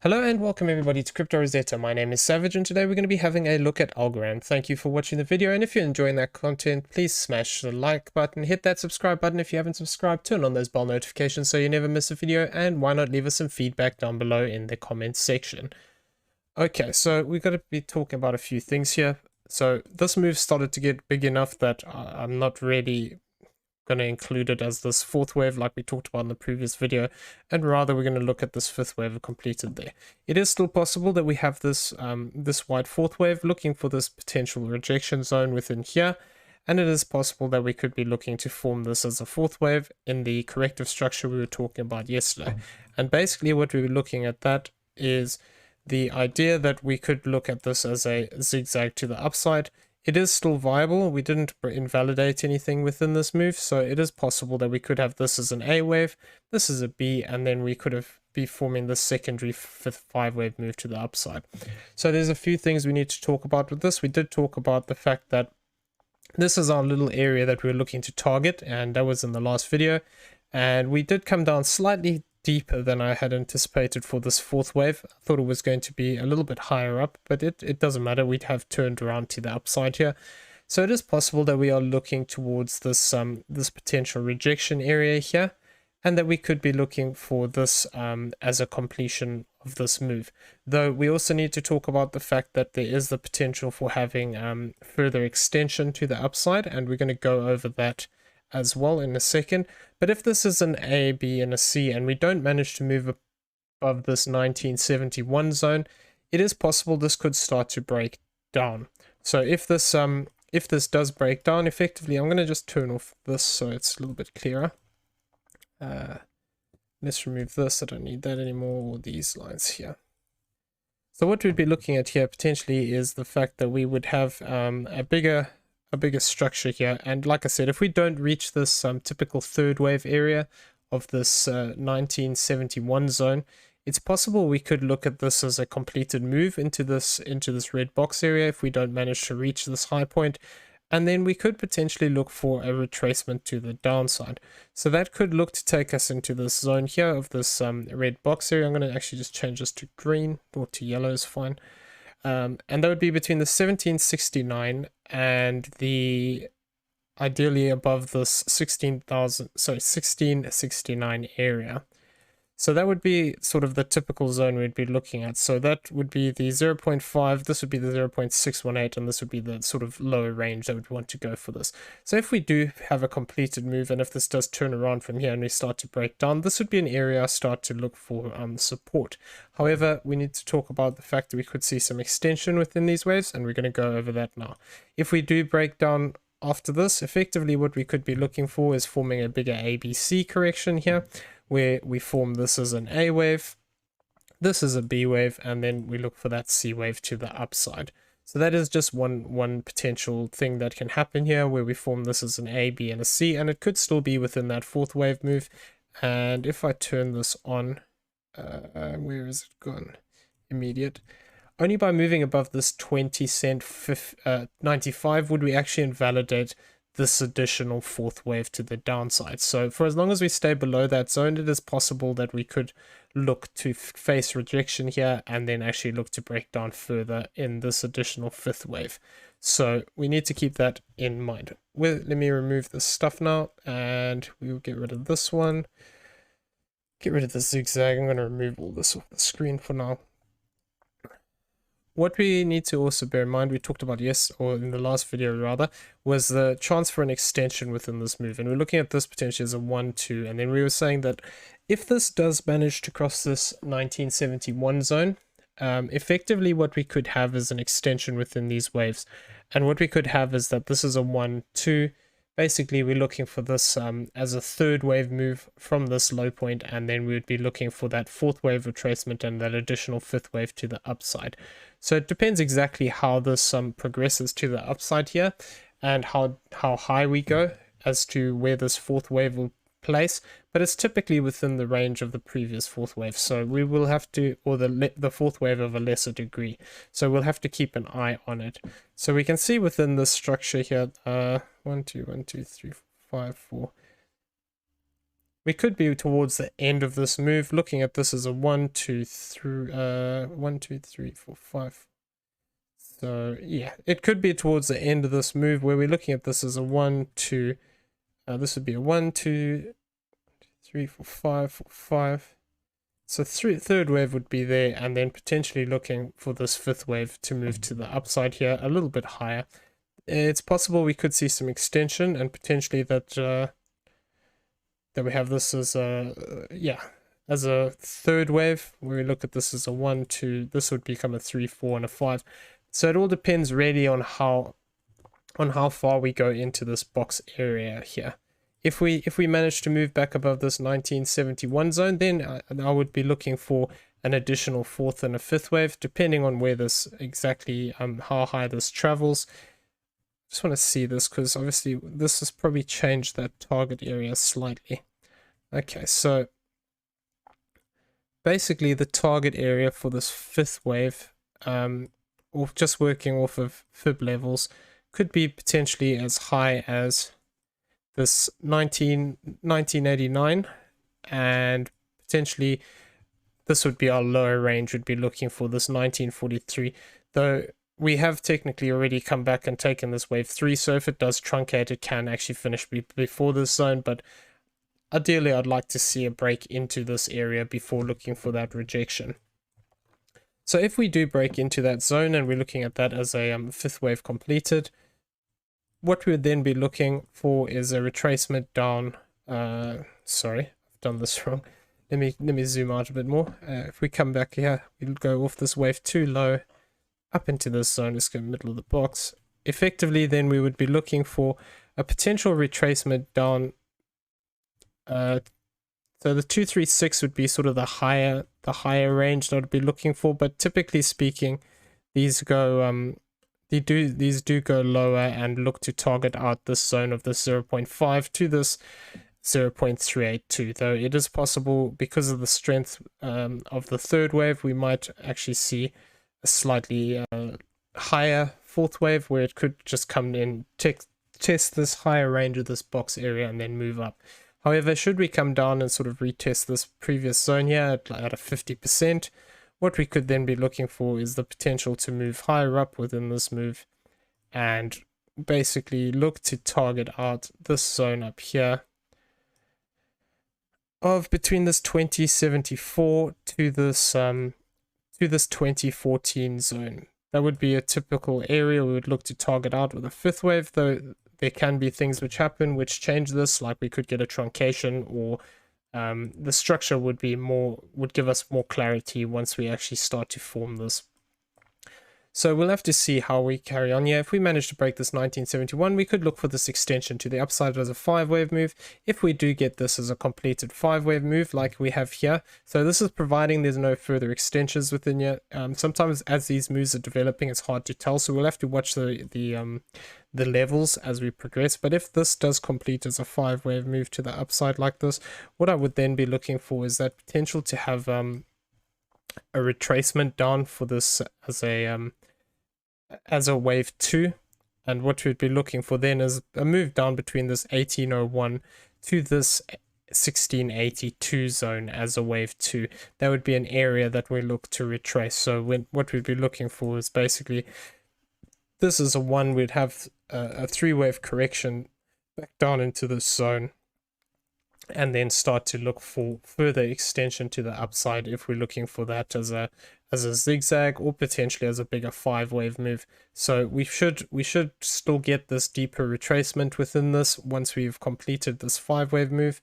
Hello and welcome everybody to Crypto Rosetta. My name is Savage and today we're going to be having a look at Algorand. Thank you for watching the video, and if you're enjoying that content, please smash the like button, hit that subscribe button if you haven't subscribed, turn on those bell notifications so you never miss a video, and why not leave us some feedback down below in the comments section. Okay, so we've got to be talking about a few things here. So this move started to get big enough that I'm not really going to include it as this fourth wave like we talked about in the previous video, and rather we're going to look at this fifth wave completed there. It is still possible that we have this this wide fourth wave looking for this potential rejection zone within here, and it is possible that we could be looking to form this as a fourth wave in the corrective structure we were talking about yesterday. And basically what we were looking at that is the idea that we could look at this as a zigzag to the upside. It is still viable. We didn't invalidate anything within this move, so it is possible that we could have this as an A wave, this is a B, and then we could be forming the secondary fifth 5-wave move to the upside. So there's a few things we need to talk about with this. We did talk about the fact that this is our little area that we're looking to target, and that was in the last video, and we did come down slightly deeper than I had anticipated for this fourth wave. I thought it was going to be a little bit higher up, but it doesn't matter. We'd have turned around to the upside here. So it is possible that we are looking towards this this potential rejection area here, and that we could be looking for this as a completion of this move. Though we also need to talk about the fact that there is the potential for having further extension to the upside, and we're going to go over that as well in a second. But if this is an A, B, and a C, and we don't manage to move above this 1971 zone, it is possible this could start to break down. So if this does break down, effectively, I'm going to just turn off this so it's a little bit clearer. Let's remove this. I don't need that anymore, or these lines here. So what we'd be looking at here potentially is the fact that we would have a bigger structure here, and like I said, if we don't reach this typical third wave area of this 1971 zone, it's possible we could look at this as a completed move into this red box area if we don't manage to reach this high point, and then we could potentially look for a retracement to the downside. So that could look to take us into this zone here of this red box area. I'm going to actually just change this to green, or to yellow is fine. And that would be between the 1769 and the ideally above this 1669 area. So that would be sort of the typical zone we'd be looking at. So that would be the 0.5, this would be the 0.618, and this would be the sort of lower range that would want to go for this. So if we do have a completed move, and if this does turn around from here and we start to break down, this would be an area I start to look for support. However, we need to talk about the fact that we could see some extension within these waves, and we're going to go over that now. If we do break down after this, effectively what we could be looking for is forming a bigger ABC correction here, where we form this as an A wave, this is a B wave, and then we look for that C wave to the upside. So that is just one potential thing that can happen here, where we form this as an A, B, and a C, and it could still be within that fourth wave move. And if I turn this on, where is it gone? Immediate. Only by moving above this 20 cent 95 would we actually invalidate this additional fourth wave to the downside. So for as long as we stay below that zone, it is possible that we could look to face rejection here, and then actually look to break down further in this additional fifth wave. So we need to keep that in mind. Let me remove this stuff now, and we will get rid of this one. Get rid of the zigzag. I'm going to remove all this off the screen for now. What we need to also bear in mind, we talked about or in the last video rather, was the chance for an extension within this move. And we're looking at this potentially as a 1, 2. And then we were saying that if this does manage to cross this 1971 zone, effectively what we could have is an extension within these waves. And what we could have is that this is a 1, 2. Basically, we're looking for this as a third wave move from this low point, and then we would be looking for that fourth wave retracement and that additional fifth wave to the upside. So it depends exactly how this progresses to the upside here, and how high we go as to where this fourth wave will place, but it's typically within the range of the previous fourth wave. So we will have to, or the fourth wave of a lesser degree. So we'll have to keep an eye on it. So we can see within this structure here, 1, 2, 1, 2, 3, 5, 4. we could be towards the end of this move, looking at this as a 1, 2, 3, 1, 2, 3, 4, 5. So yeah, it could be towards the end of this move where we're looking at this as a 1, 2. This would be a 1, 2, 3, 4, 5, 4, 5. So third wave would be there, and then potentially looking for this fifth wave to move to the upside here a little bit higher. It's possible we could see some extension, and potentially that we have this as a as a third wave, where we look at this as a 1, 2. This would become a 3, 4, and a 5. So it all depends really on how far we go into this box area here. If we manage to move back above this 1971 zone, then I would be looking for an additional fourth and a fifth wave, depending on where this exactly, how high this travels. Just want to see this, because obviously this has probably changed that target area slightly. Okay, so basically the target area for this fifth wave, or just working off of fib levels, could be potentially as high as this 1989, and potentially this would be our lower range, would be looking for this 1943, though we have technically already come back and taken this wave 3, so if it does truncate, it can actually finish before this zone, but ideally I'd like to see a break into this area before looking for that rejection. So if we do break into that zone, and we're looking at that as a fifth wave completed, what we would then be looking for is a retracement down. Sorry, I've done this wrong. Let me zoom out a bit more. If we come back here, we'll go off this wave 2 low, up into this zone. Let's go middle of the box. Effectively, then we would be looking for a potential retracement down. So the 236 would be sort of the higher range that I'd be looking for. But typically speaking, these go these do go lower and look to target out this zone of this 0.5 to this 0.382, though it is possible, because of the strength of the third wave, we might actually see a slightly higher fourth wave, where it could just come in, test this higher range of this box area, and then move up. However, should we come down and sort of retest this previous zone here at a 50%, what we could then be looking for is the potential to move higher up within this move, and basically look to target out this zone up here of between this 2074 to this 2014 zone. That would be a typical area we would look to target out with a fifth wave, though there can be things which happen which change this, like we could get a truncation, or the structure would give us more clarity once we actually start to form this. So we'll have to see how we carry on here. If we manage to break this 1971, we could look for this extension to the upside as a 5-wave move. If we do get this as a completed 5-wave move like we have here, so this is providing there's no further extensions within here. Sometimes as these moves are developing, it's hard to tell, so we'll have to watch the levels as we progress. But if this does complete as a 5-wave move to the upside like this, what I would then be looking for is that potential to have a retracement down for this as a wave 2, and what we'd be looking for then is a move down between this 1801 to this 1682 zone as a wave 2. That would be an area that we look to retrace. So what we'd be looking for is basically, this is a 1, we'd have a 3-wave correction back down into this zone, and then start to look for further extension to the upside if we're looking for that as a zigzag, or potentially as a bigger 5-wave move. So we should still get this deeper retracement within this once we've completed this 5-wave move.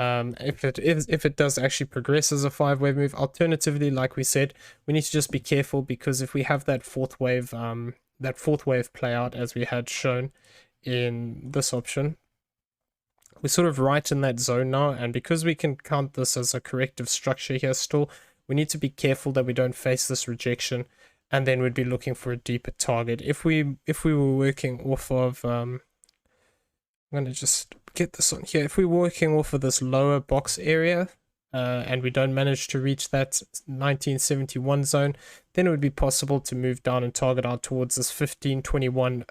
If it does actually progress as a 5-wave move. Alternatively, like we said, we need to just be careful, because if we have that fourth wave play out as we had shown in this option, we're sort of right in that zone now, and because we can count this as a corrective structure here still, we need to be careful that we don't face this rejection, and then we'd be looking for a deeper target. If we were working off of I'm going to just get this on here. If we're working off of this lower box area, and we don't manage to reach that 1971 zone, then it would be possible to move down and target out towards this 1521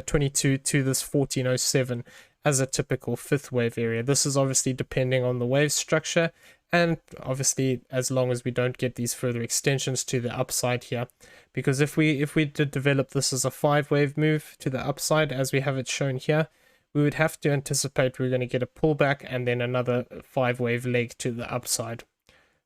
22 to this 1407 as a typical fifth wave area. This is obviously depending on the wave structure, and obviously as long as we don't get these further extensions to the upside here, because if we did develop this as a 5-wave move to the upside as we have it shown here, we would have to anticipate we're going to get a pullback and then another 5-wave leg to the upside.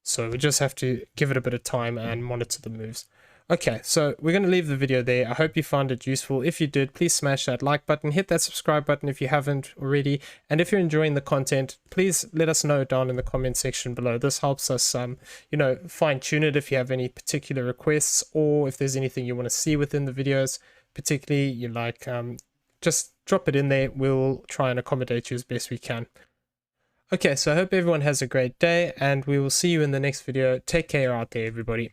So we just have to give it a bit of time and monitor the moves. Okay, so we're going to leave the video there. I hope you found it useful. If you did, please smash that like button, hit that subscribe button if you haven't already. And if you're enjoying the content, please let us know down in the comment section below. This helps us, fine tune it if you have any particular requests, or if there's anything you want to see within the videos, particularly you like, just drop it in there. We'll try and accommodate you as best we can. Okay, so I hope everyone has a great day, and we will see you in the next video. Take care out there, everybody.